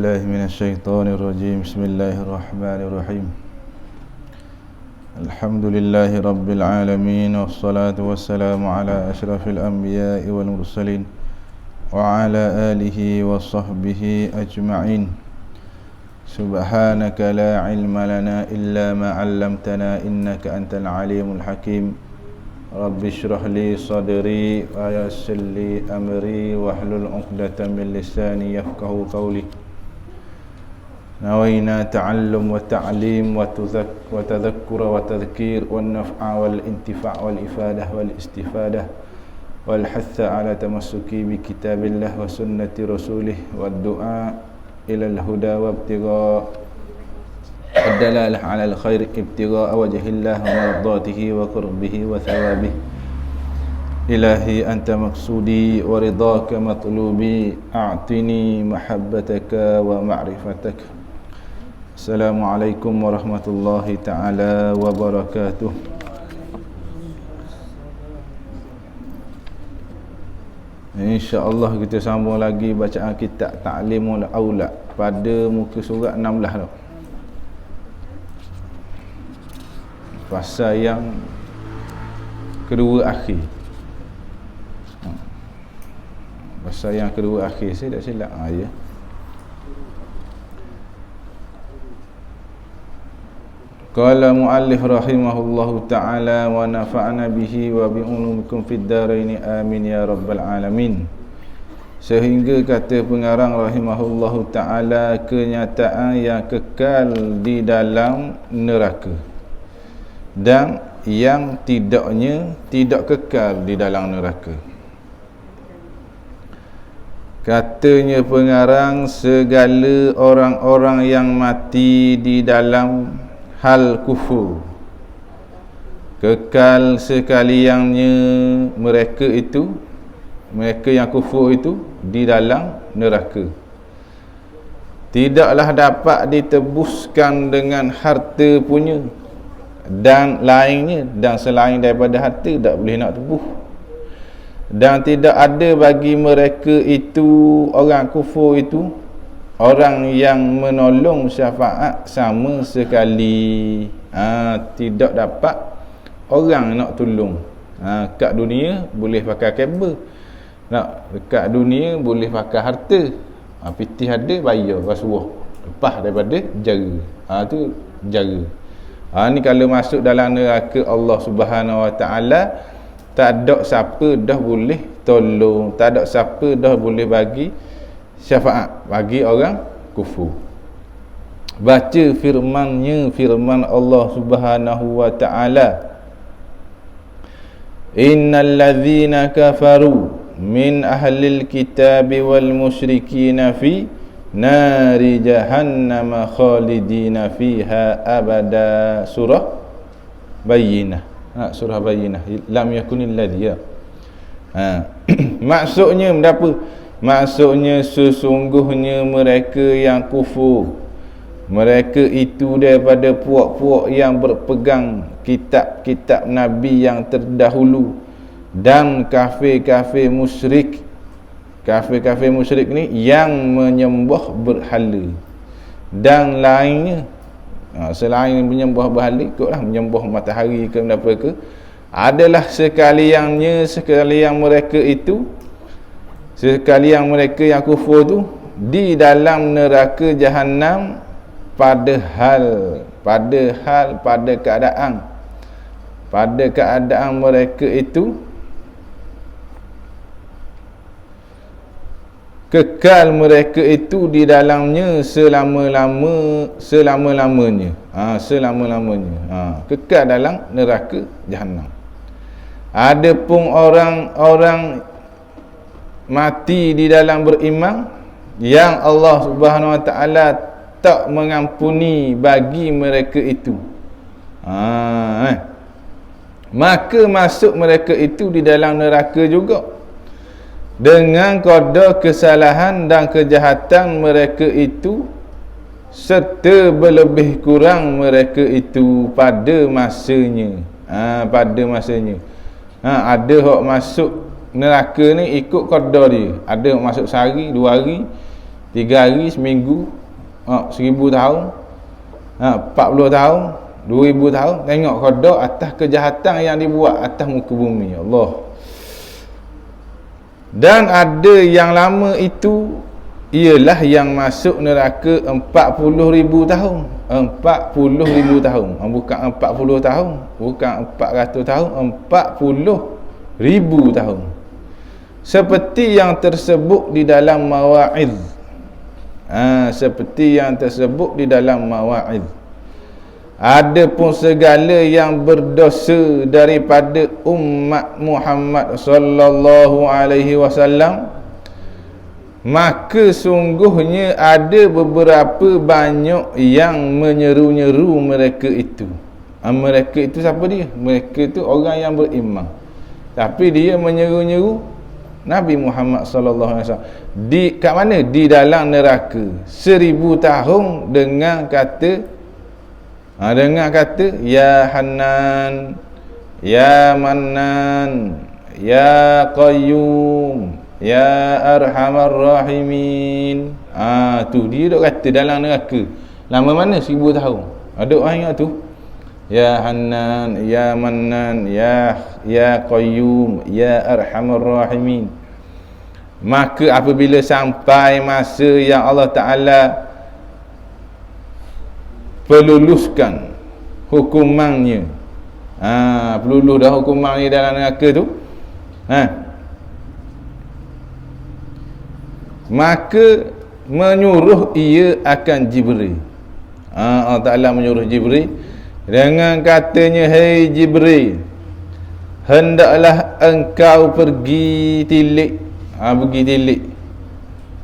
الله من الشيطان الرجيم. بسم الله الرحمن الرحيم. الحمد لله رب العالمين، والصلاة والسلام على أشرف الأنبياء والمرسلين وعلى آله وصحبه أجمعين. سبحانك لا علم لنا إلا ما علمتنا إنك أنت العليم الحكيم. رب اشرح لي صدري ويسر لي أمري واحلل عقدة من لساني يفقهوا قولي. نوينا تعلم وتعليم وتذكر وتذكير والنفع والانتفاع والإفادة والاستفادة والحث على تمسكي بكتاب الله وسنة رسوله والدعاء إلى الهدى وابتغاء الدلالة على الخير ابتغاء وجه الله ومرضاته وقربه وثوابه. إلهي أنت مقصودي ورضاك مطلوبي، أعطني محبتك ومعرفتك. Assalamualaikum warahmatullahi ta'ala wabarakatuh. InsyaAllah kita sambung lagi bacaan kitab Ta'limul Aulad pada muka surat 16 tu. Pasal yang kedua akhir. Pasal yang kedua akhir, saya tak silap. Ya. Qala muallif rahimahullahu ta'ala wa nafa'na bihi wa bi'ulumikum fid daraini amin ya rabbal alamin. Sehingga kata pengarang rahimahullahu ta'ala, kenyataan yang kekal di dalam neraka dan yang tidaknya tidak kekal di dalam neraka. Katanya pengarang, segala orang-orang yang mati di dalam hal kufur, kekal sekaliannya mereka yang kufur itu di dalam neraka. Tidaklah dapat ditebuskan dengan harta punya dan lainnya, dan selain daripada harta tak boleh nak tebus. Dan tidak ada bagi mereka itu, orang kufur itu, orang yang menolong syafaat sama sekali. Tidak dapat orang nak tolong. Kat dunia boleh pakai kabel, nak dekat dunia boleh pakai harta. Pitih ada bayar rasuah, lepas daripada jara. Tu jara. Ni kalau masuk dalam neraka Allah Subhanahu Wa Taala, tak ada siapa dah boleh tolong, tak ada siapa dah boleh bagi syafaat bagi orang kufur. Baca firman Allah Subhanahu wa ta'ala, innal ladzina kafaru min ahlil kitabi wal musyrikina fi nari jahannam khalidina fiha abada. Surah Bayyinah. Surah Bayyinah. Lam yakunil ladhiya. Maksudnya apa? Maksudnya sesungguhnya mereka yang kufur, mereka itu daripada puak-puak yang berpegang kitab-kitab Nabi yang terdahulu, dan kafir-kafir musyrik. Kafir-kafir musyrik ni yang menyembah berhala dan lainnya. Selain menyembah berhala, ikutlah menyembah matahari ke apa ke, adalah sekalian mereka itu, sekalian mereka yang kufur tu di dalam neraka Jahannam, pada keadaan mereka itu kekal, mereka itu di dalamnya selama-lamanya. Kekal dalam neraka Jahannam. Adapun orang-orang mati di dalam beriman, yang Allah Subhanahu Wa Taala tak mengampuni bagi mereka itu, maka masuk mereka itu di dalam neraka juga, dengan kadar kesalahan dan kejahatan mereka itu, serta berlebih kurang mereka itu pada masanya. Ada hak masuk neraka ni ikut qadar dia. Ada masuk sehari, 2 hari, 3 hari seminggu, 1000 tahun, 40 tahun, 2000 tahun, tengok qada atas kejahatan yang dibuat atas muka bumi. Allah. Dan ada yang lama itu ialah yang masuk neraka 40,000 tahun. 40,000 tahun. Bukan 40 tahun, bukan 400 tahun, 40,000 tahun. Seperti yang tersebut di dalam mawa'id. Seperti yang tersebut di dalam mawa'id. Adapun segala yang berdosa daripada umat Muhammad sallallahu alaihi wasallam, maka sungguhnya ada beberapa banyak yang menyeru-nyeru mereka itu. Mereka itu siapa dia? Mereka itu orang yang beriman, tapi dia menyeru-nyeru Nabi Muhammad sallallahu alaihi wasallam. Kat mana? Di dalam neraka 1000 tahun dengan kata ya Hanan, ya Mannan, ya Qayyum, ya Arhamar Rahimin. Tu dia duk kata dalam neraka. Lama mana? 1000 tahun. Ada orang ingat tu. Ya Hanan, ya Mannan, ya Qayyum, ya Arhamar Rahimin. Maka apabila sampai masa yang Allah Ta'ala peluluskan hukumannya, peluluh dah hukumannya dalam neraka tu, maka menyuruh ia akan Jibril. Allah Ta'ala menyuruh Jibril dengan katanya, "Hei Jibril, hendaklah engkau pergi tilik." Pergi tilik,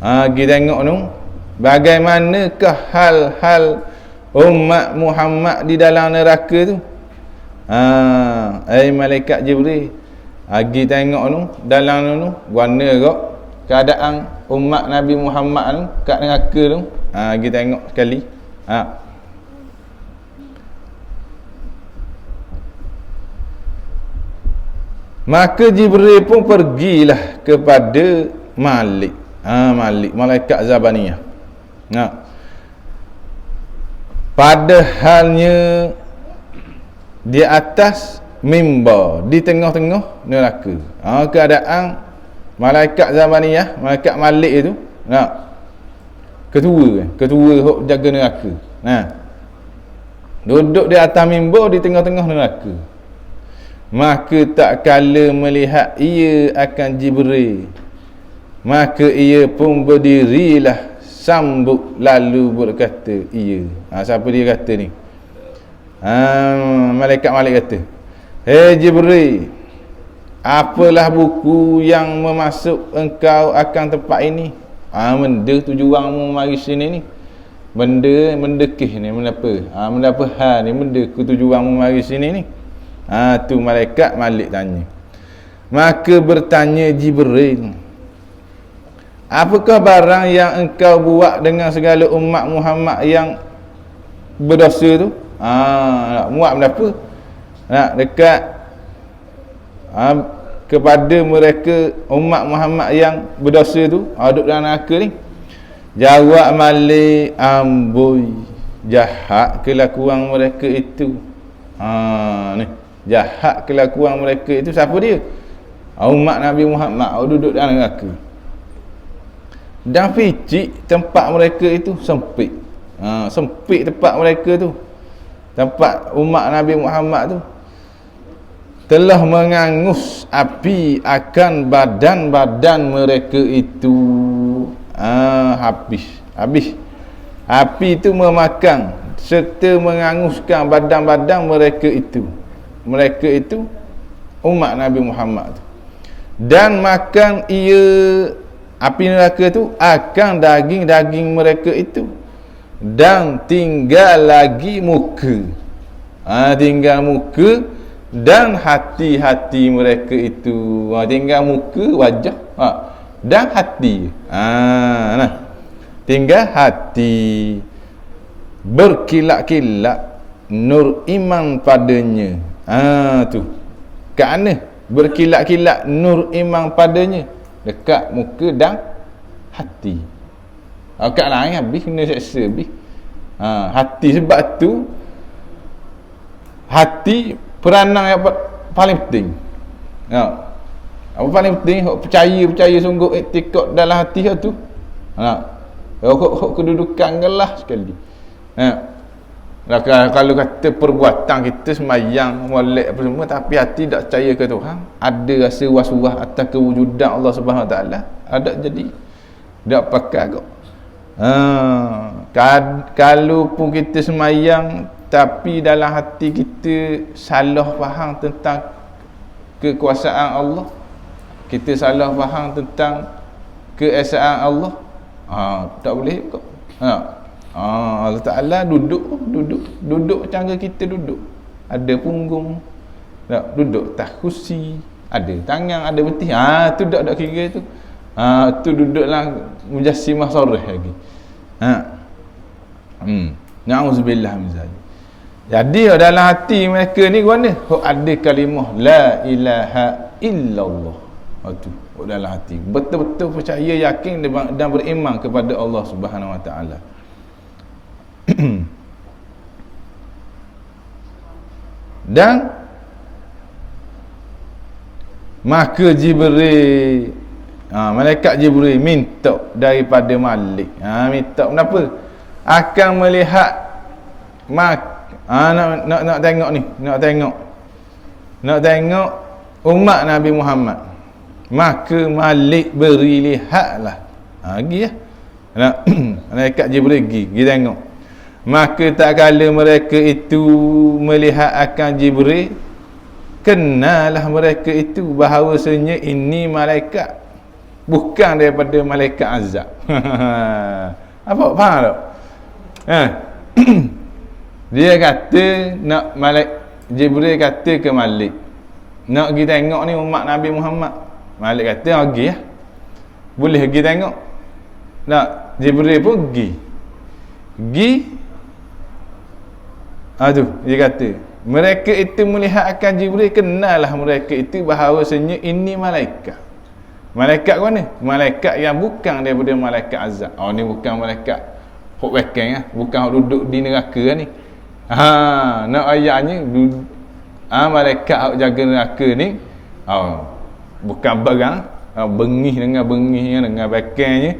pergi tengok tu bagaimanakah hal-hal umat Muhammad di dalam neraka tu. Malaikat Jibril, pergi tengok tu dalam tu warna kok keadaan umat Nabi Muhammad tu kat neraka tu. Pergi tengok sekali. Maka Jibril pun pergilah kepada Malik. Malaikat Zabaniyah. Padahalnya di atas mimbar di tengah-tengah neraka. Keadaan malaikat Zabaniyah, malaikat Malik itu, ketua hok jaga neraka. Duduk di atas mimbar di tengah-tengah neraka. Maka tak kala melihat ia akan Jibril, maka ia pun berdirilah sambut lalu berkata ia. Siapa dia kata ni? Malaikat Malik kata, "Hei Jibril, apalah buku yang memasuk engkau akan tempat ini?" Benda tujuanmu mari sini ni. Benda kih ni, benda apa? Benda apa hal ni, benda tujuanmu mari sini ni. Tu malaikat Malik tanya. Maka bertanya Jibril, "Apakah barang yang engkau buat dengan segala umat Muhammad yang berdosa tu?" Muat benda apa? Dekat kepada mereka umat Muhammad yang berdosa tu, duduk dalam neraka ni. Jawab Malik, "Amboi, jahat kelakuan mereka itu." Ni jahat kelakuan mereka itu. Siapa dia? Umat Nabi Muhammad duduk dalam neraka. Dan picik tempat mereka itu sempit. Sempit tempat mereka tu. Tempat umat Nabi Muhammad tu telah mengangus api akan badan-badan mereka itu. Habis. Api itu memakan serta menganguskan badan-badan mereka itu. Mereka itu umat Nabi Muhammad tu. Dan makan ia, api neraka tu, akan daging-daging mereka itu. Dan tinggal lagi muka. Tinggal muka dan hati-hati mereka itu. Tinggal muka, wajah, dan hati. Tinggal hati. Berkilat-kilat nur iman padanya. Tu kat mana berkilat-kilat nur iman padanya? Dekat muka dan hati. Kat lain habis kena seksa habis. Hati sebab tu hati peranan yang paling penting. Apa paling penting? Percaya sungguh iktikad dalam hati tu. Kedudukan gelah sekali. Kalau kata perbuatan kita semayang, molek apa semua, tapi hati tak percaya ke Tuhan, ada rasa was-was atas kewujudan Allah Subhanahu Wa Taala, ada jadi tak pakai kok. Kalau pun kita semayang tapi dalam hati kita salah faham tentang kekuasaan Allah, kita salah faham tentang keesaan Allah, tak boleh kok. Allah Ta'ala duduk macam kita duduk, ada punggung, tak, duduk tak kursi, ada tangan, ada betis, tu tak kira tu. Tu duduklah mujassimah sarih lagi. Na'udzubillah min zalik. Jadi dalam hati mereka ni mana? Ada kalimah la ilaha illallah. Tu dalam hati. Betul-betul percaya, yakin dan beriman kepada Allah Subhanahu Wa Taala. Dan maka Jibril, malaikat Jibril minta daripada Malik, minta kenapa? Akan melihat nak tengok ni, nak tengok umat Nabi Muhammad. Maka Malik beri lihatlah, pergi malaikat Jibril pergi tengok. Maka tak kala mereka itu melihat akan Jibril, kenalah mereka itu bahawasanya ini malaikat, bukan daripada malaikat azab. Apa faham tak? Dia kata nak Jibril kata ke Malik, nak pergi tengok ni umat Nabi Muhammad. Malik kata pergi boleh pergi tengok. Nak Jibril pun pergi. Tu dia kata mereka itu melihat akan Jibril, kenalah mereka itu bahawasanya ini malaikat. Malaikat mana? Malaikat yang bukan daripada malaikat azab. Ni bukan malaikat hok bekeng, bukan hok duduk di neraka ni. Nak ayatnya malaikat hok jaga neraka ni, bukan barang, bengih dengan bekengnya.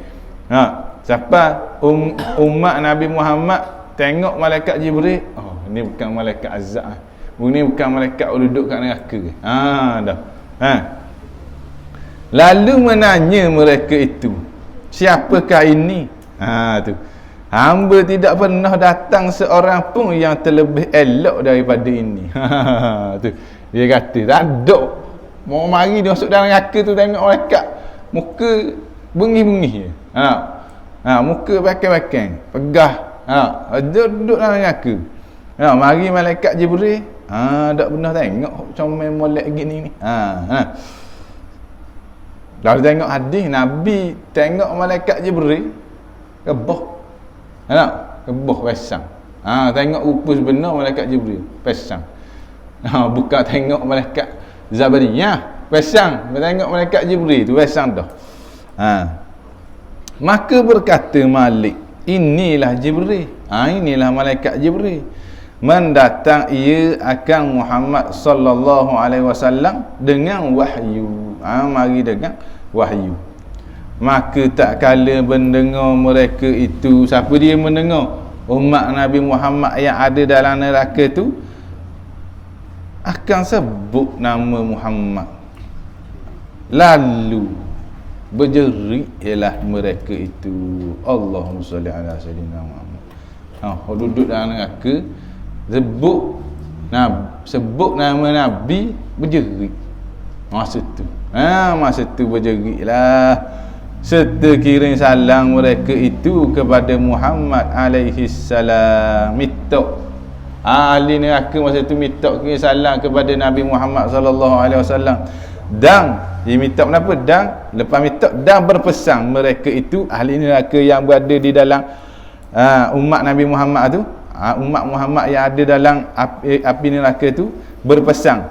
Siapa umat Nabi Muhammad tengok malaikat Jibril, ni bukan malaikat azab, ni bukan malaikat duduk kat neraka. Lalu menanya mereka itu, siapakah ini? Tu hamba tidak pernah datang seorang pun yang terlebih elok daripada ini. Tu dia kata tak ada, mau mari dia masuk dalam neraka tu tengok malaikat muka bengih-bengih je, muka bakang-bakang pegah, duduk dalam neraka. Mari malaikat Jibril, tak pernah tengok comel molek gini ni. Lalu tengok hadis Nabi tengok malaikat Jibril keboh. Keboh pesang. Tengok rupa sebenar malaikat Jibril pesang. Bukan tengok malaikat Zabariyah pesang, tengok malaikat Jibril tu pesang dah. Maka berkata Malik, inilah Jibril. Inilah malaikat Jibril. Mendatang ia akan Muhammad sallallahu alaihi wasallam dengan wahyu. Mari dengan wahyu. Maka tak kala mendengar mereka itu, siapa dia mendengar? Umat Nabi Muhammad yang ada dalam neraka tu akan sebut nama Muhammad, lalu berjerit ialah mereka itu, Allahumma salli ala sayyidina Muhammad. Duduk dalam neraka, sebut nama Nabi, berjerit masa tu berjeritlah serta kirim salam mereka itu kepada Muhammad alaihi salam. Minta ahli neraka masa tu minta kirim salam kepada Nabi Muhammad sallallahu alaihi wasallam. Dan dia minta kenapa? Dan lepas minta dan berpesan mereka itu ahli neraka yang berada di dalam umat Nabi Muhammad tu, umat Muhammad yang ada dalam api neraka tu berpesan,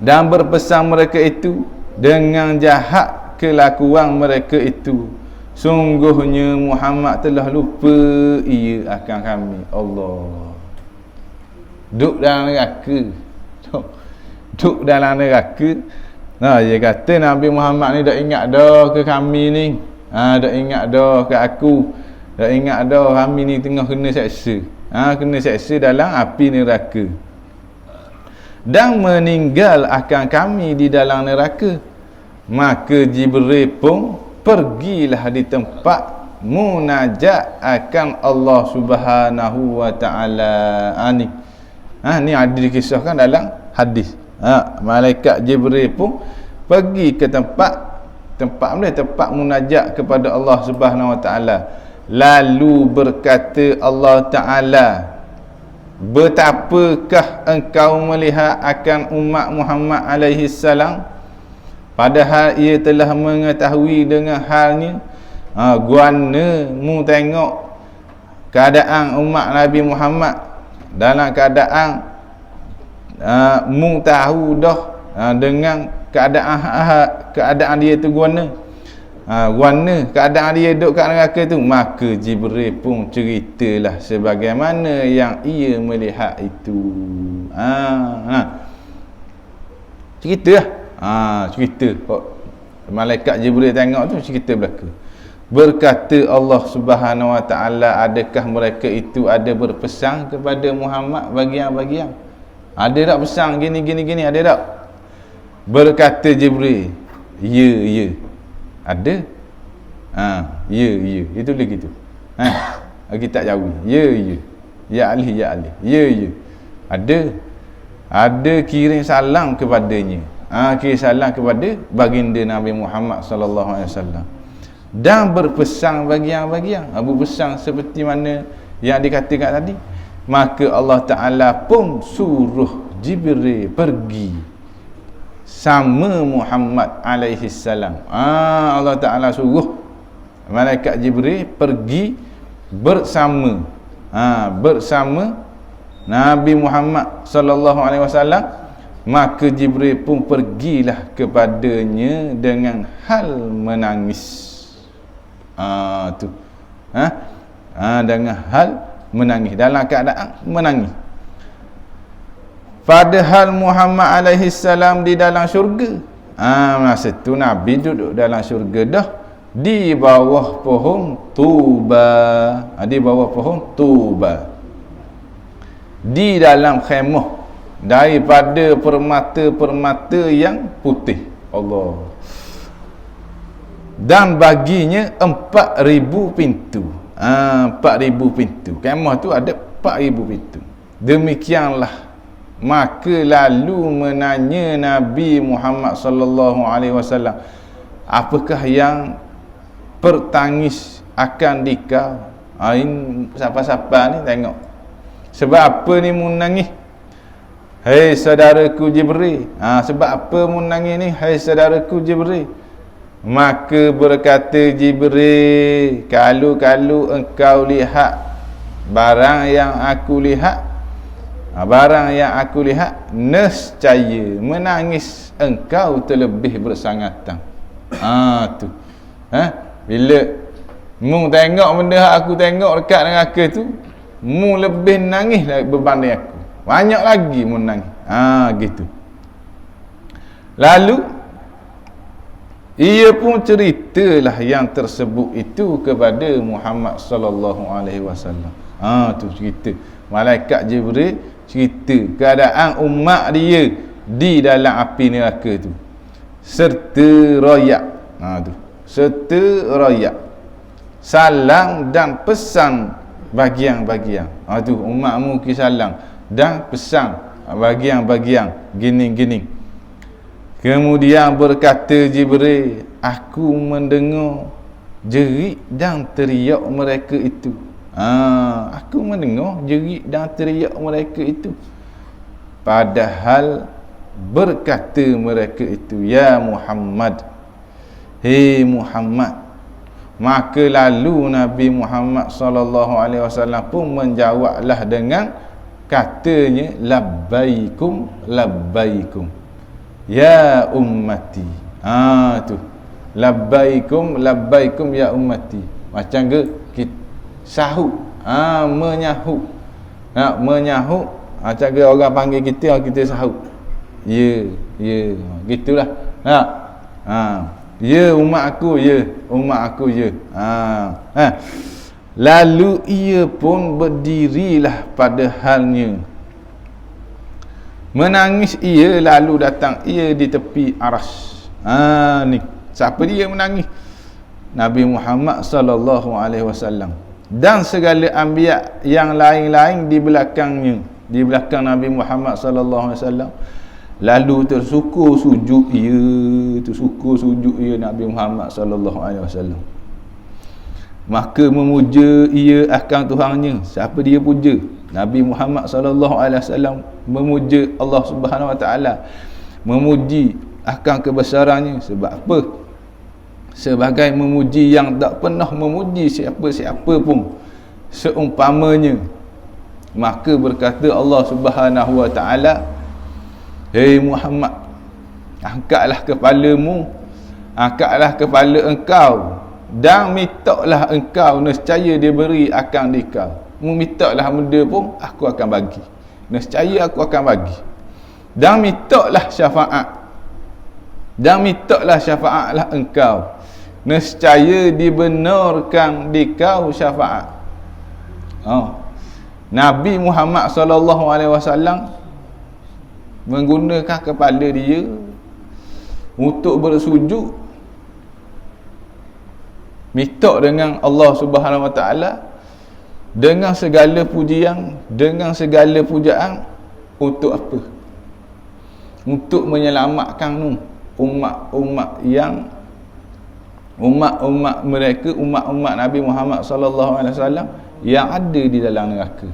dan berpesan mereka itu dengan jahat kelakuan mereka itu, sungguhnya Muhammad telah lupa ia akan kami. Allah. Duduk dalam neraka. Duduk dalam neraka. Nah, dia kata Nabi Muhammad ni dak ingat dah ke kami ni. Dak ingat dah ke aku. Dak ingat dah kami ni tengah kena seksa. Kena seksa dalam api neraka. Dan meninggal akan kami di dalam neraka. Maka Jibril pun pergilah di tempat munajat akan Allah Subhanahu wa taala. Ni ada dikisahkan dalam hadis. Malaikat Jibril pun pergi ke tempat munajat kepada Allah Subhanahu wa taala. Lalu berkata Allah taala, betapakah engkau melihat akan umat Muhammad alaihi salam, padahal ia telah mengetahui dengan halnya. Guana mu tengok keadaan umat Nabi Muhammad dalam keadaan mu tahu dah dengan keadaan dia tu guana. Keadaan dia duduk kat neraka tu. Maka Jibril pun ceritalah sebagaimana yang ia melihat itu. Cerita lah. Cerita. Malaikat Jibril tengok tu, cerita belaka. Berkata Allah Subhanahu wa taala, adakah mereka itu ada berpesan kepada Muhammad bagian-bagian? Ada tak pesan gini ada tak? Berkata Jibril, ya. Ada? Ya. Itu lagi gitu. Kita tak jauh. Ya. Ya Ali. Ya. Ada kirim salam kepadanya. Kirim salam kepada baginda Nabi Muhammad sallallahu alaihi wasallam. Dan berpesan bagian-bagian. Berpesan seperti mana yang dikatakan tadi. Maka Allah Ta'ala pun suruh Jibril pergi sama Muhammad alaihi salam. Allah Ta'ala suruh malaikat Jibril pergi bersama Nabi Muhammad sallallahu alaihi wasallam. Maka Jibril pun pergilah kepadanya dengan hal menangis. Dengan hal menangis, dalam keadaan menangis. Padahal Muhammad alaihi salam di dalam syurga. Masa tu Nabi duduk dalam syurga dah, di bawah pohon Tuba. Di dalam khemah daripada permata-permata yang putih. Allah. Dan baginya 4,000 pintu. 4,000 pintu. Kemah tu ada 4,000 pintu. Demikianlah. Maka lalu menanya Nabi Muhammad sallallahu alaihi wasallam, apakah yang pertangis akan dikau? Ini siapa-siapa ni tengok. Sebab apa ni menangis? Hei saudaraku Jibril. Sebab apa menangis ni? Hei saudaraku Jibril. Maka berkata Jibril, kalau engkau lihat barang yang aku lihat, nescaya menangis engkau terlebih bersangatan. Tu. Bila mu tengok benda aku tengok dekat neraka tu, mu lebih nangis berbanding aku. Banyak lagi mu nangis. Gitu. Lalu ia pun ceritalah yang tersebut itu kepada Muhammad sallallahu alaihi wasallam. Tu cerita. Malaikat Jibril cerita keadaan umat dia di dalam api neraka tu. Serta royak. Serta royak. Salam dan pesan bagian-bagian. Tu umatmu ki salam dan pesan bagian-bagian gini-gini. Kemudian berkata Jibril, aku mendengar jerit dan teriak mereka itu. Aku mendengar jerit dan teriak mereka itu. Padahal berkata mereka itu, ya Muhammad, hei Muhammad. Maka lalu Nabi Muhammad sallallahu alaihi wasallam pun menjawablah dengan katanya, labbaikum, labbaikum. Ya ummati. Tu. Labbaikum labbaikum ya ummati. Macam ke sahut, menyahut. Menyahut macam ke orang panggil kita, kita sahut. Ya, gitulah. Ya umat aku, ya umat aku, ya. Lalu ia pun berdirilah pada halnya. Menangis ia, lalu datang ia di tepi aras. Ni siapa dia menangis? Nabi Muhammad sallallahu alaihi wasallam dan segala anbiya yang lain-lain di belakangnya, di belakang Nabi Muhammad sallallahu alaihi wasallam. Lalu tersukur sujud ia Nabi Muhammad sallallahu alaihi wasallam. Maka memuja ia akan Tuhannya. Siapa dia puja? Nabi Muhammad sallallahu alaihi wasallam memuja Allah Subhanahu wa taala, memuji akan kebesarannya. Sebab apa? Sebagai memuji yang tak pernah memuji siapa-siapa pun seumpamanya. Maka berkata Allah Subhanahu wa taala, "Hei Muhammad, angkatlah kepalamu, angkatlah kepala engkau, dan mintaklah engkau, nescaya diberi akan dikau. Mintaklah benda pun aku akan bagi, nescaya aku akan bagi. Dan mintaklah syafaat, dan mintaklah syafaatlah engkau, nescaya dibenarkan dikau syafaat." Nabi Muhammad sallallahu alaihi wasallam menggunakan kepala dia untuk bersujud, minta dengan Allah Subhanahu wa taala dengan segala pujian, dengan segala pujaan. Untuk apa? Untuk menyelamatkan umat-umat yang umat-umat mereka, umat-umat Nabi Muhammad sallallahu alaihi wasallam yang ada di dalam neraka.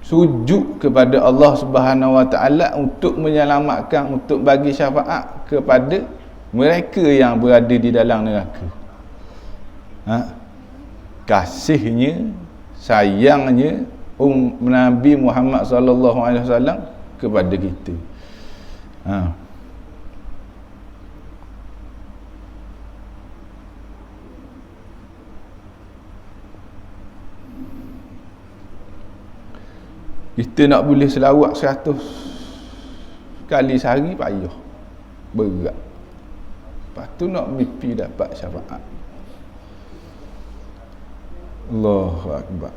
Sujud kepada Allah Subhanahu wa taala untuk menyelamatkan, untuk bagi syafaat kepada mereka yang berada di dalam neraka. Kasihnya, sayangnya Nabi Muhammad sallallahu alaihi wasallam kepada kita. Kita nak boleh selawat 100 kali sehari payah, berat. Lepas tu nak mimpi dapat syafaat. Allahu Akbar.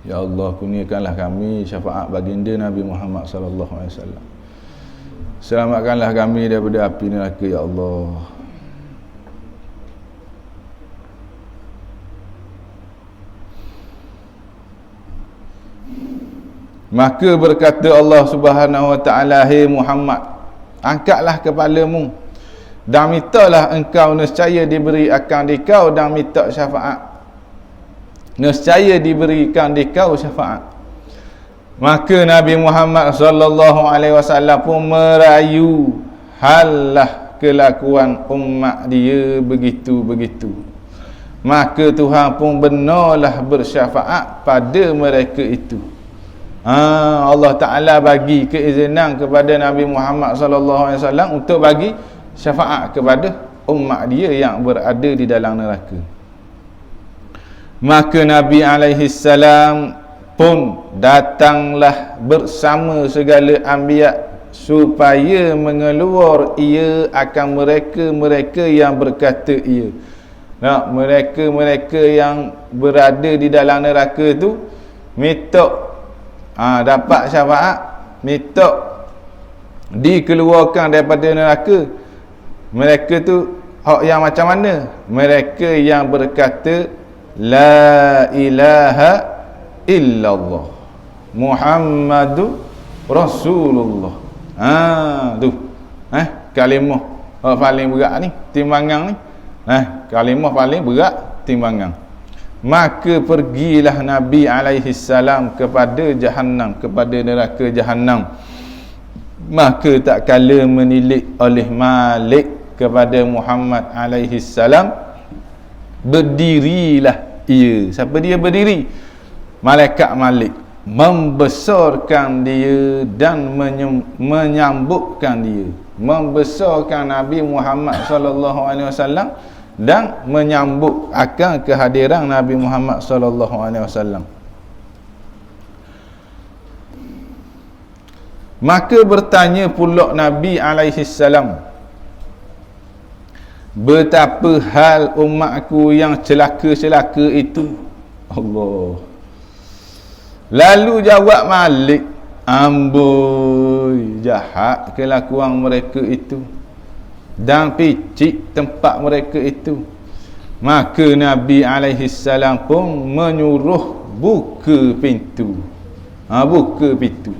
Ya Allah, kurniakanlah kami syafaat baginda Nabi Muhammad sallallahu alaihi wasallam. Selamatkanlah kami daripada api neraka, ya Allah. Maka berkata Allah Subhanahu wa taala, "Hei Muhammad, angkatlah kepalamu dan mintalah engkau, nescaya diberi akan dikau, dan minta syafaat, nescaya diberikan dikau syafaat." Maka Nabi Muhammad sallallahu alaihi wasallam pun merayu halah kelakuan umat dia begitu-begitu. Maka Tuhan pun benarlah bersyafaat pada mereka itu. Allah Ta'ala bagi keizinan kepada Nabi Muhammad sallallahu alaihi wasallam untuk bagi syafaat kepada umat dia yang berada di dalam neraka. Maka Nabi alaihi salam pun datanglah bersama segala anbiya supaya mengeluar ia akan mereka-mereka yang berkata ia. Mereka-mereka yang berada di dalam neraka tu minta dapat syafaat, minta dikeluarkan daripada neraka. Mereka tu hak yang macam mana? Mereka yang berkata la ilaha illallah Muhammadu Rasulullah. Tu kalimah paling berat ni, timbangan ni. Kalimah paling berat timbangan. Maka pergilah Nabi alaihi salam kepada Jahannam, kepada neraka Jahannam. Maka tak kala menilik oleh Malik kepada Muhammad alaihi salam, berdirilah ia. Siapa dia berdiri? Malaikat Malik. membesarkan dia dan menyambutkan dia, membesarkan Nabi Muhammad sallallahu alaihi wasallam dan menyambut akan kehadiran Nabi Muhammad sallallahu alaihi wasallam. Maka bertanya pula Nabi alaihi salam, betapa hal umatku yang celaka-celaka itu? Allah. Lalu jawab Malik, amboi, jahat kelakuan mereka itu dan picik tempat mereka itu. Maka Nabi alaihi salam pun menyuruh buka pintu. Buka pintu.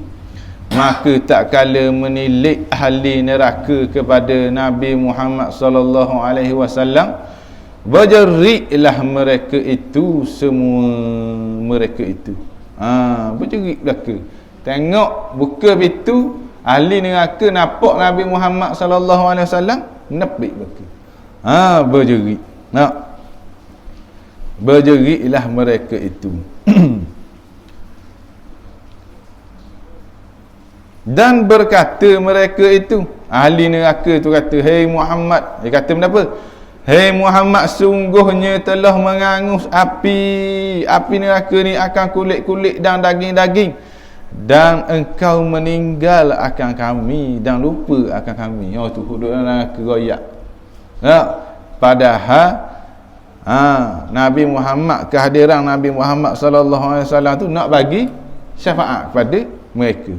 Maka tak kala menilik ahli neraka kepada Nabi Muhammad sallallahu alaihi wasallam, berjeriklah mereka itu, semua mereka itu. Berjerit belaka. Tengok buka pintu, ahli neraka nampak Nabi Muhammad sallallahu alaihi wasallam, nepik belaka. Berjerit. Berjeritlah mereka itu. Dan berkata mereka itu, ahli neraka tu kata, "Hei Muhammad," dia kata kenapa? "Hei Muhammad, sungguhnya telah mengangus api neraka ni akan kulit-kulit dan daging-daging, dan engkau meninggal akan kami dan lupa akan kami." Tu duduk dalam neraka royak. Padahal Nabi Muhammad, kehadiran Nabi Muhammad sallallahu alaihi wasallam tu nak bagi syafaat kepada mereka.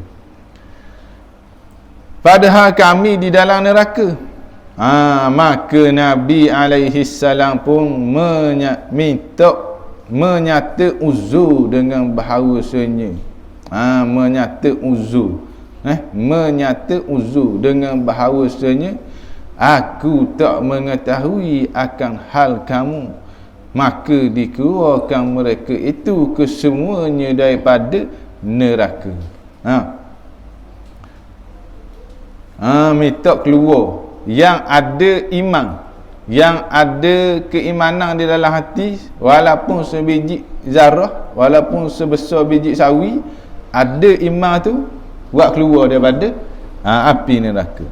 Padahal kami di dalam neraka. Maka Nabi alaihi salam pun menyata uzur dengan bahawasanya, menyata uzur dengan bahawasanya, aku tak mengetahui akan hal kamu. Maka dikeluarkan mereka itu kesemuanya daripada neraka. Minta keluar yang ada iman, yang ada keimanan di dalam hati, walaupun sebiji zarah, walaupun sebesar biji sawi, ada iman tu buat keluar daripada api neraka.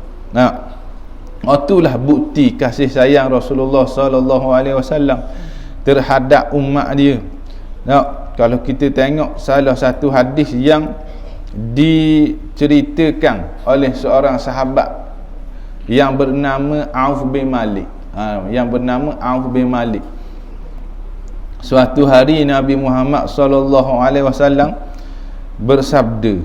Itulah bukti kasih sayang Rasulullah sallallahu alaihi wasallam terhadap umat dia. Kalau kita tengok salah satu hadis yang diceritakan oleh seorang sahabat yang bernama Auf bin Malik. Suatu hari Nabi Muhammad sallallahu alaihi wasallam bersabda,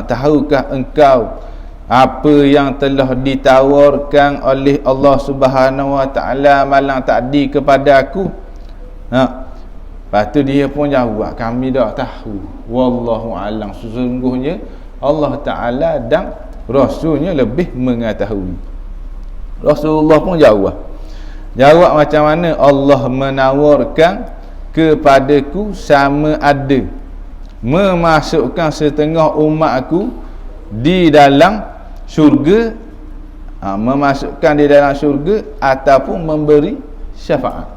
tahukah engkau apa yang telah ditawarkan oleh Allah Subhanahu wa taala malam tadi kepada aku? Lepas tu dia pun jawab, kami dah tahu, wallahu alam, sesungguhnya Allah Ta'ala dan Rasulnya lebih mengetahui. Rasulullah pun jawab macam mana? Allah menawarkan kepadaku sama ada memasukkan setengah umat aku di dalam syurga, memasukkan di dalam syurga, ataupun memberi syafaat.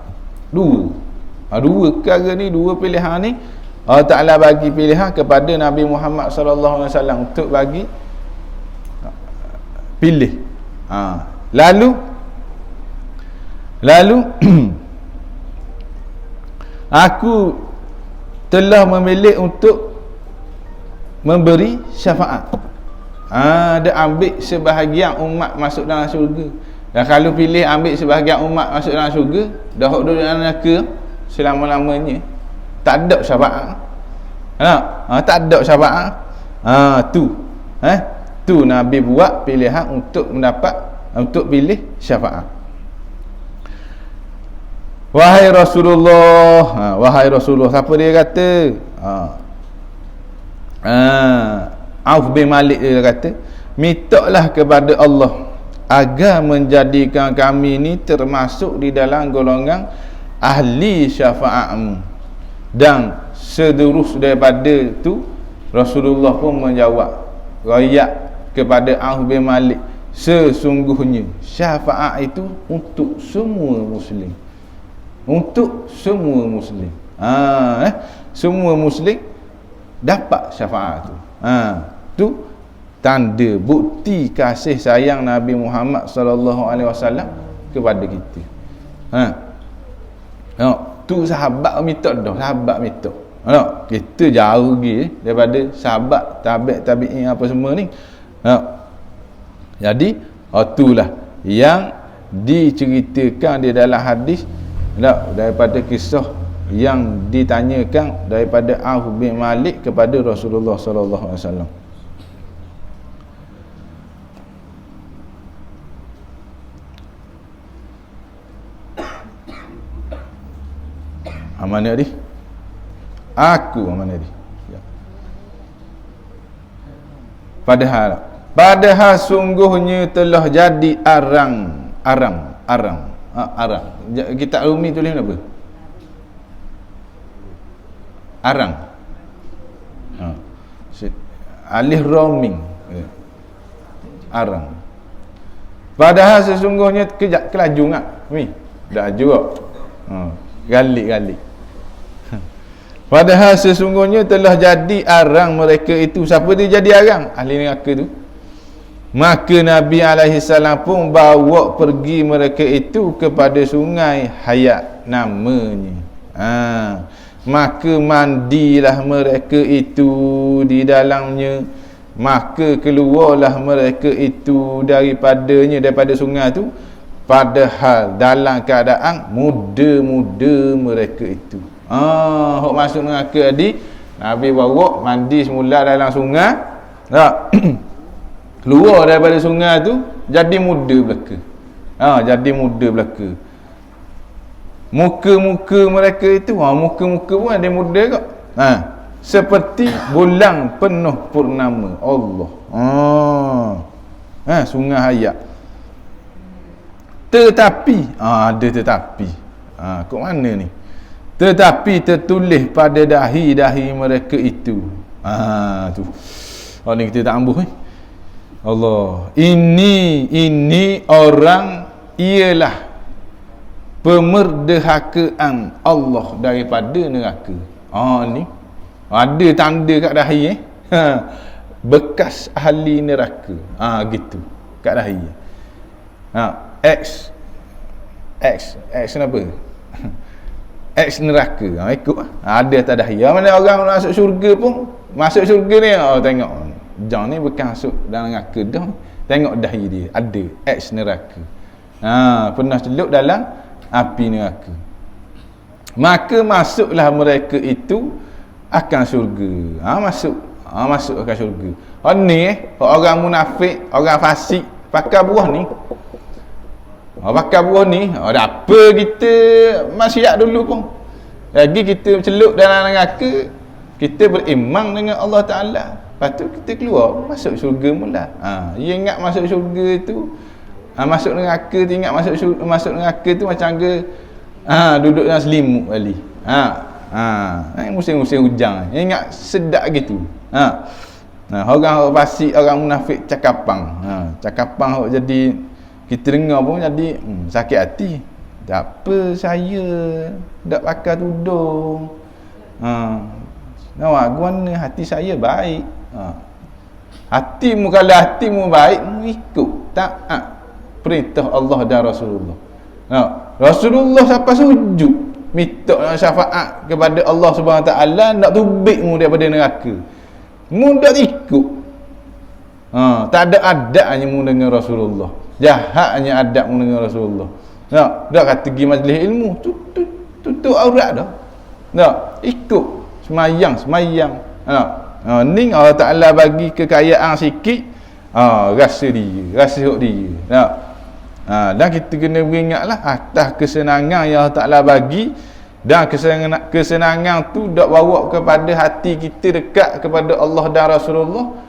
Dua perkara ni, dua pilihan ni Allah Ta'ala bagi pilihan kepada Nabi Muhammad sallallahu alaihi wasallam untuk bagi pilih. Lalu aku telah memilih untuk memberi syafaat. Dia ambil sebahagian umat masuk dalam syurga. Dan kalau pilih ambil sebahagian umat masuk dalam syurga, dah duduk dalam neraka selama-lamanya, tak ada syafaat. Tak ada syafaat. Tu Nabi buat pilihan untuk pilih syafaat. Wahai Rasulullah, siapa dia kata? Auf bin Malik dia kata, mintalah kepada Allah agar menjadikan kami ni termasuk di dalam golongan ahli syafaatmu. Dan seterus daripada tu Rasulullah pun menjawab rakyat kepada Auf bin Malik, sesungguhnya syafaat itu untuk semua muslim. Untuk semua muslim. Semua muslim dapat syafaat tu. Tu tanda bukti kasih sayang Nabi Muhammad sallallahu alaihi wasallam kepada kita. Tu sahabat mitok dah, sahabat mitok. Kita jauh lagi daripada sahabat, tabi'in apa semua ni. Jadi itulah yang diceritakan di dalam hadis daripada kisah yang ditanyakan daripada Auf bin Malik kepada Rasulullah sallallahu alaihi wasallam. Mana dia? Aku mana dia? Ya. Padahal sungguhnya telah jadi arang. Kitab Rumi tulis apa? Arang. Alih roaming. Arang. Padahal sesungguhnya kejap kelaju ngak. Mi. Dah juga. Galik. Padahal sesungguhnya telah jadi arang mereka itu. Siapa dia jadi arang? Ahli neraka tu. Maka Nabi alaihissalam pun bawa pergi mereka itu kepada sungai Hayat namanya. Maka mandilah mereka itu di dalamnya. Maka keluarlah mereka itu daripada sungai tu. Padahal dalam keadaan muda-muda mereka itu. Hok masuk neraka tadi, Nabi bawa mandi semula dalam sungai. Keluar daripada sungai tu jadi muda belaka. Jadi muda belaka. Muka-muka mereka itu, muka-muka pun ada muda kok. Seperti bulan penuh purnama. Allah. Sungai Hayat. Tetapi ada tetapi. Kok mana ni? Tetapi tertulis pada dahi-dahi mereka itu. Tu. Ni kita tak ambuh ni. Allah. Ini orang ialah pemerdehakaan Allah daripada neraka. Ni. Ada tanda kat dahi bekas ahli neraka. Gitu. Kat dahi. X kenapa? X neraka. Ikut ada atas dahi. Mana orang masuk syurga pun, masuk syurga ni tengok jang ni bukan masuk dalam neraka dah. Tengok dahi dia ada X neraka. Pernah celup dalam api neraka. Maka masuklah mereka itu akan syurga. Masuk akan syurga. Ni orang munafik, orang fasik pakai buah ni. Pakai buah ni, ada apa kita maksiat dulu pun. Lagi kita celup dalam neraka, kita beriman dengan Allah Ta'ala. Lepas tu kita keluar, masuk syurga mula. Dia ingat masuk syurga tu, masuk neraka tu, ingat masuk neraka tu macam ke duduk dalam selimut kali. Musim-musim hujan. Dia ingat sedap gitu. Orang fasik, orang munafik cakapang. Cakapang jadi kita dengar pun jadi sakit hati. Tak apa saya tak pakai tudung. Nampak guna hati saya baik. Hatimu kalau hatimu baik, ikut taat perintah Allah dan Rasulullah. Rasulullah sampai sujud minta syafaat kepada Allah Subhanahu Wa Taala nak tubikmu daripada neraka. Mu tak ikut. Tak ada adabnya mu dengan Rasulullah. Jahatnya adabmu dengan Rasulullah. Dah kata pergi majlis ilmu tutup aurat dah. Ikut semayang. Ni Allah Ta'ala bagi kekayaan sikit, rasa hak dia. Dan kita kena beringatlah atas kesenangan yang Allah Ta'ala bagi, dan kesenangan tu dak bawa kepada hati kita dekat kepada Allah dan Rasulullah,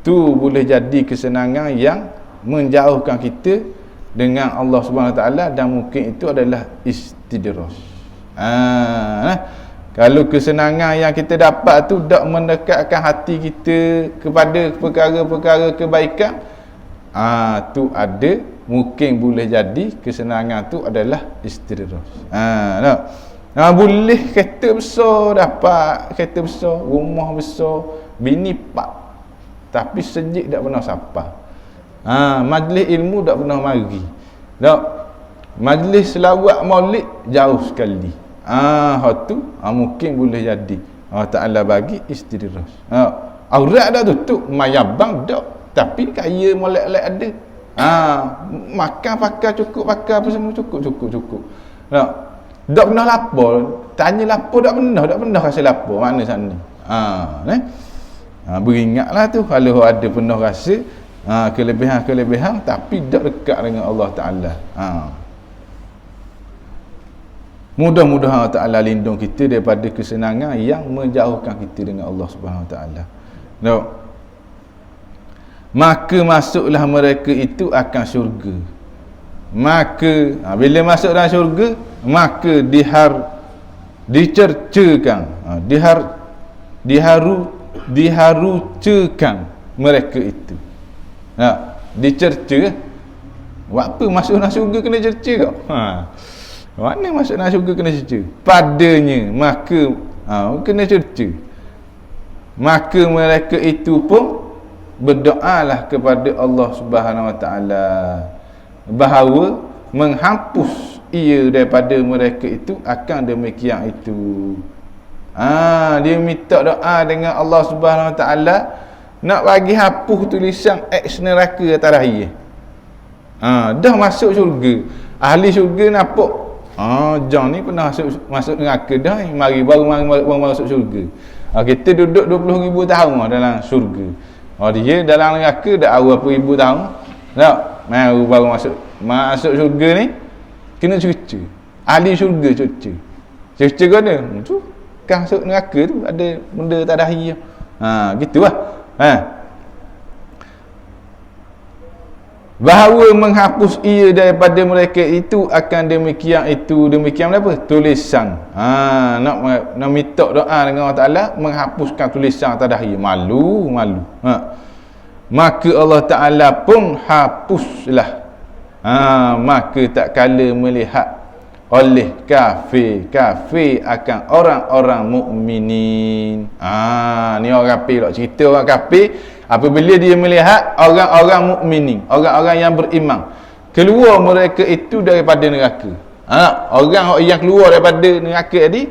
tu boleh jadi kesenangan yang menjauhkan kita dengan Allah Subhanahu Wa Taala, dan mungkin itu adalah istidraj. Kalau kesenangan yang kita dapat tu tak mendekatkan hati kita kepada perkara-perkara kebaikan, tu ada mungkin boleh jadi kesenangan tu adalah istidraj. Boleh kereta besar dapat, kereta besar, rumah besar, bini pak, tapi sejik tak pernah sapa. Majlis ilmu tak pernah mari. Tak. Majlis selawat maulid jauh sekali. Tu mungkin boleh jadi Allah Ta'ala bagi istidraj. Aurat dah tutup, mayabang tak, tapi kaya molek-molek ada. Makan pakai cukup, pakai apa semua cukup. Tak pernah lapor, tanya lapor tak pernah kasih lapor mana sana. Beringatlah tu kalau ada pernah rasa kelebihan tapi tak dekat dengan Allah Ta'ala. Mudah-mudahan Allah Ta'ala lindung kita daripada kesenangan yang menjauhkan kita dengan Allah Subhanahu Wa Ta'ala. Maka masuklah mereka itu akan syurga. Maka bila masuk dalam syurga, maka dicercakan, diharucakan mereka itu. Dicerca. Buat apa masuk dalam syurga kena cerca kau? Mana masuk dalam syurga kena cerca? Padanya maka kena cerca. Maka mereka itu pun berdoalah kepada Allah Subhanahu Wa Ta'ala bahawa menghapus ia daripada mereka itu akan demikian itu. Dia minta doa dengan Allah Subhanahu Wa Ta'ala nak bagi hapus tulisan X neraka atas raya. Dah masuk syurga. Ahli syurga nampak John ni pernah masuk neraka dah, mari baru masuk syurga. Kita duduk 20,000 tahun dalam syurga. Dia dalam neraka dah berapa ribu tahun. Tak? Baru masuk syurga ni kena cerca. Ahli syurga cerca. Cerca ke mana? Tu kan masuk neraka tu ada benda tak ada akhir. Gitulah. Bahawa menghapus ia daripada mereka itu akan demikian itu. Demikian apa? Tulisan. Nak minta doa dengan Allah Ta'ala menghapuskan tulisan tak ada akhir. Malu. Maka Allah Ta'ala pun hapuslah. Maka tak kala melihat oleh kafir akan orang-orang mukminin. Ni orang kafir tak cerita orang kafir apabila dia melihat orang-orang mukminin, orang-orang yang beriman keluar mereka itu daripada neraka. Orang yang keluar daripada neraka tadi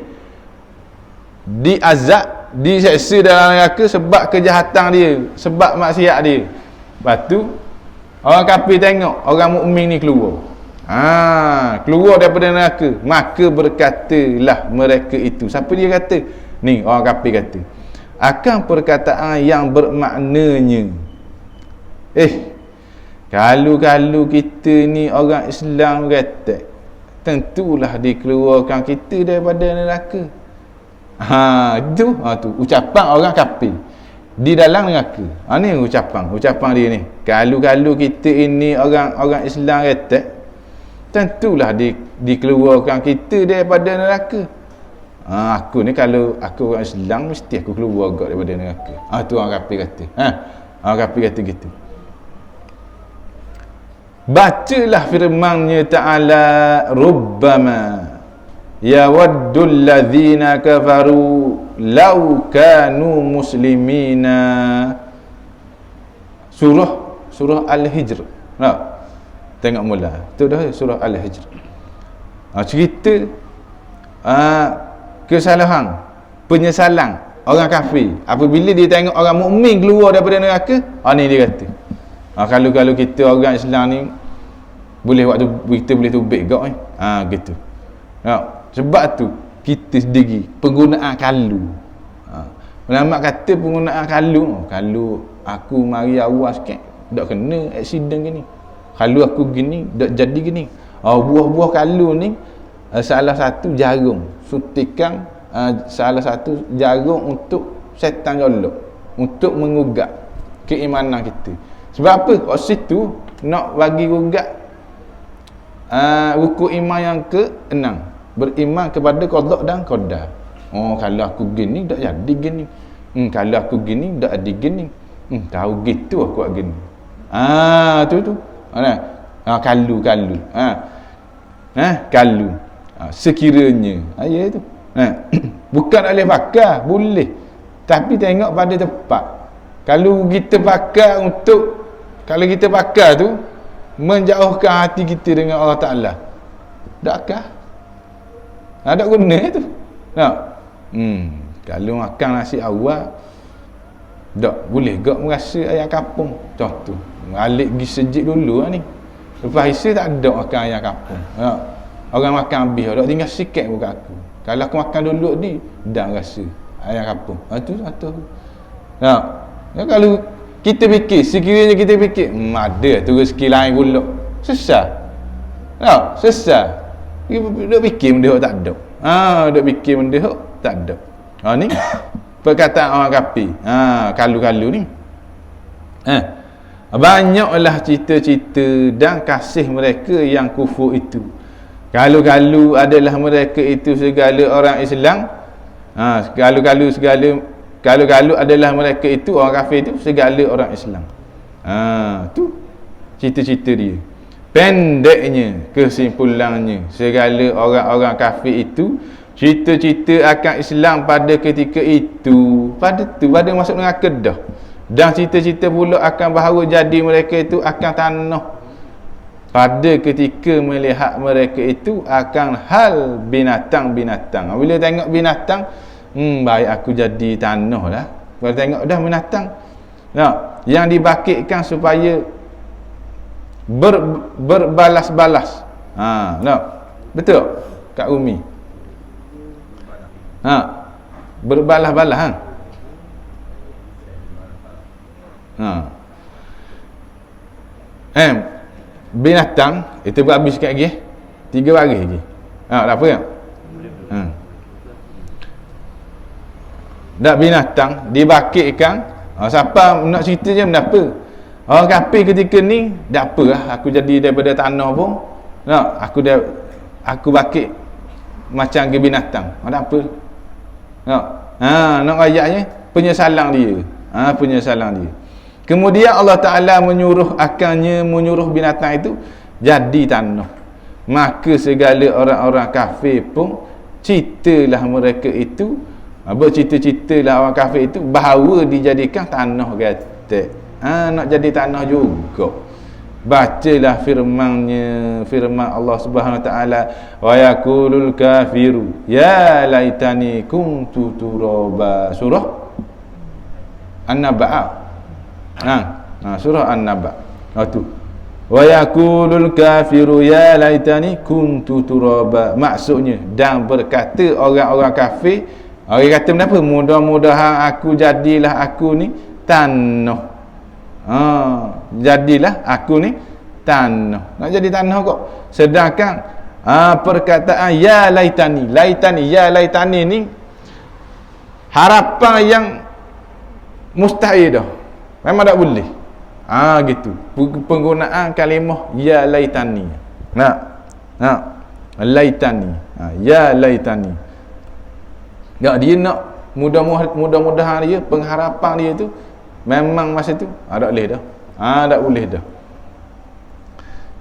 diazab, diseksa dalam neraka sebab kejahatan dia, sebab maksiat dia. Lepas tu orang kafir tengok orang mukmin ni keluar. Keluar daripada neraka, maka berkatalah mereka itu. Siapa dia kata? Ni orang kafir kata. Akan perkataan yang bermaknanya, kalau kita ni orang Islam kata, tentulah dikeluarkan kita daripada neraka. Itu ucapan orang kafir di dalam neraka. Ni ucapan dia ni. Kalau kita ini orang Islam kata, tentulah dikeluarkan kita daripada neraka. Aku ni kalau aku orang Islam mesti aku keluar agak daripada neraka. Tu orang kafir kata. Orang kafir kata gitu. Bacalah firman-Nya Ta'ala, rubbama yawaddul ladzina kafaru law kanu muslimina. Surah Al-Hijr. Tengok mula. Tu dah surah Al-Hijr. Cerita kesalahan, penyesalan orang kafir apabila dia tengok orang mukmin keluar daripada neraka. Ni dia kata, kalau kita orang Islam ni boleh waktu kita boleh tubik gak ni. Gitu. Sebab tu kita sendiri penggunaan kalu. Ulama kata penggunaan kalu, kalau aku mari awal sikit tak kena aksiden gini. Kalau aku gini tak jadi gini. Buah-buah kalu ni salah satu jarum suntikan, salah satu jarum untuk setan jolok, untuk mengugat keimanan kita. Sebab apa? Kat situ nak bagi ugat rukun iman yang ke-6, beriman kepada qada dan qadar. Kalau aku gini tak jadi gini. Kalau aku gini tak jadi gini. Tahu gitu aku buat gini. Tu. Kalu. Kalu. Sekiranya. Ya itu. Bukan oleh pakar, boleh. Tapi tengok pada tepat. Kalau kita pakar kalau kita pakar tu menjauhkan hati kita dengan Allah Ta'ala, takkah? Ada guna tu. Tak? Kalau makan nasi awal, tak boleh gak merasa ayam kampung. Contoh, alik pergi sejik dulu ni. Lepas isa tak ada makan ayam kampung. Tak? Orang makan habis, tak tinggal sikit bukan aku. Kalau aku makan dulu ni, dah rasa ayam kampung. Itu satu. Tak? Ya, kalau kita fikir, sekiranya kita fikir, ada tu rezeki lain pula. Sesat. Tak? Sesat. Duk fikir benda tak ada. Duk fikir benda tak ada. Ni perkataan orang kafir. Kalu-kalu ni. Banyaklah cerita-cerita dan kasih mereka yang kufur itu. Kalu-kalu adalah mereka itu segala orang Islam. Kalu-kalu adalah mereka itu orang kafir itu segala orang Islam. Tu cerita-cerita dia. Pendeknya, kesimpulannya, segala orang-orang kafir itu cerita-cerita akan Islam pada ketika itu, pada masuk dengan kedah. Dan cerita-cerita pula akan bahawa jadi mereka itu akan tanah pada ketika melihat mereka itu akan hal binatang-binatang. Bila tengok binatang, baik aku jadi tanah lah. Kalau tengok dah binatang, yang dibakitkan supaya berbalas-balas. Betul Kak Umi? Berbalas-balas. Binatang itu berhabis sikit lagi. 3 baris lagi. Tak apa kan? Dak binatang dibakitkan. Siapa nak cerita je kenapa? Orang kafir ketika ni, tak apalah aku jadi daripada tanah pun. Aku bakit macam ke binatang. Tak apa. Nak ayatnya penyesalan dia. Penyesalan dia. Kemudian Allah Ta'ala menyuruh binatang itu jadi tanah. Maka segala orang-orang kafir pun ceritalah mereka itu, bercita-citalah orang kafir itu bahawa dijadikan tanah gatek. Nak jadi tanah juga. Bacalah firman Allah Subhanahu Wa Ta'ala, wa yaqulul kafiru ya laitani kuntu turaba. Surah An-Naba. Surah An-Naba. Tu. Wa yaqulul kafiru ya laitani kuntu turaba. Maksudnya, dan berkata orang-orang kafir, orang kata kenapa? Mudah-mudahan aku jadilah aku ni tanah. Jadilah aku ni tanah. Nak jadi tanah kok. Sedangkan perkataan ya laitani ni harapan yang mustahil dah. Memang tak boleh. Gitu. Penggunaan kalimah ya laitani. Laitani. Ya laitani. Dia nak mudah-mudahan dia, pengharapan dia tu memang masa tu tak boleh dah. Tak boleh dah.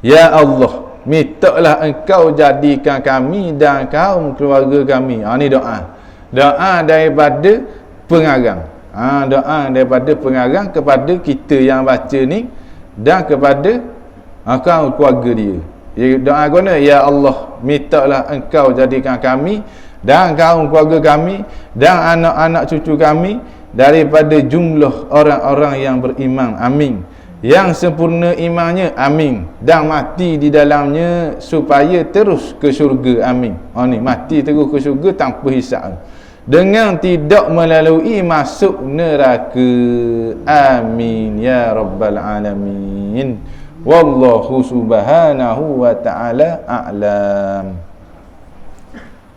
Ya Allah, mintalah engkau jadikan kami dan kaum keluarga kami. Ni doa. Doa daripada pengarang. Doa daripada pengarang kepada kita yang baca ni dan kepada kaum keluarga dia. Doa guna, ya Allah, mintalah engkau jadikan kami dan kaum keluarga kami dan anak-anak cucu kami daripada jumlah orang-orang yang beriman. Amin. Yang sempurna imannya. Amin. Dan mati di dalamnya supaya terus ke syurga. Amin. Ni mati terus ke syurga tanpa hisab, dengan tidak melalui masuk neraka. Amin ya rabbal alamin. Wallahu subhanahu wa ta'ala a'lam.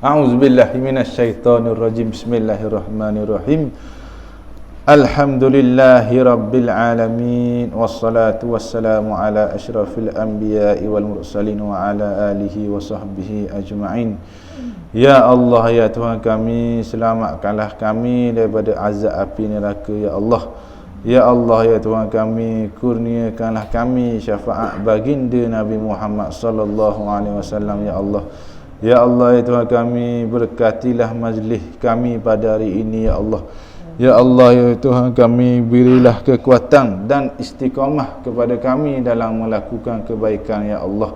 A'udzubillahi minasyaitonir rajim. Bismillahirrahmanirrahim. Alhamdulillahi rabbil alamin. Wassalatu wassalamu ala asyrafil anbiya'i wal mursalin wa ala alihi wa sahbihi ajma'in. Ya Allah, ya Tuhan kami, selamatkanlah kami daripada azab api neraka, ya Allah. Ya Allah, ya Tuhan kami, kurniakanlah kami syafaat baginda Nabi Muhammad sallallahu alaihi wasallam, ya Allah. Ya Allah, ya Tuhan kami, berkatilah majlis kami pada hari ini, ya Allah. Ya Allah, ya Tuhan kami, berilah kekuatan dan istiqamah kepada kami dalam melakukan kebaikan, ya Allah.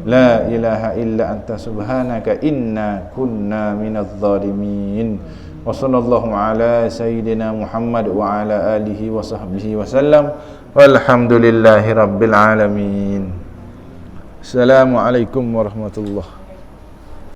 La ilaha illa anta subhanaka inna kunna minadh zalimin. Wa sallallahu ala sayyidina Muhammad wa ala alihi wa sahbihi wa sallam. Walhamdulillahi rabbil alamin. Assalamualaikum warahmatullahi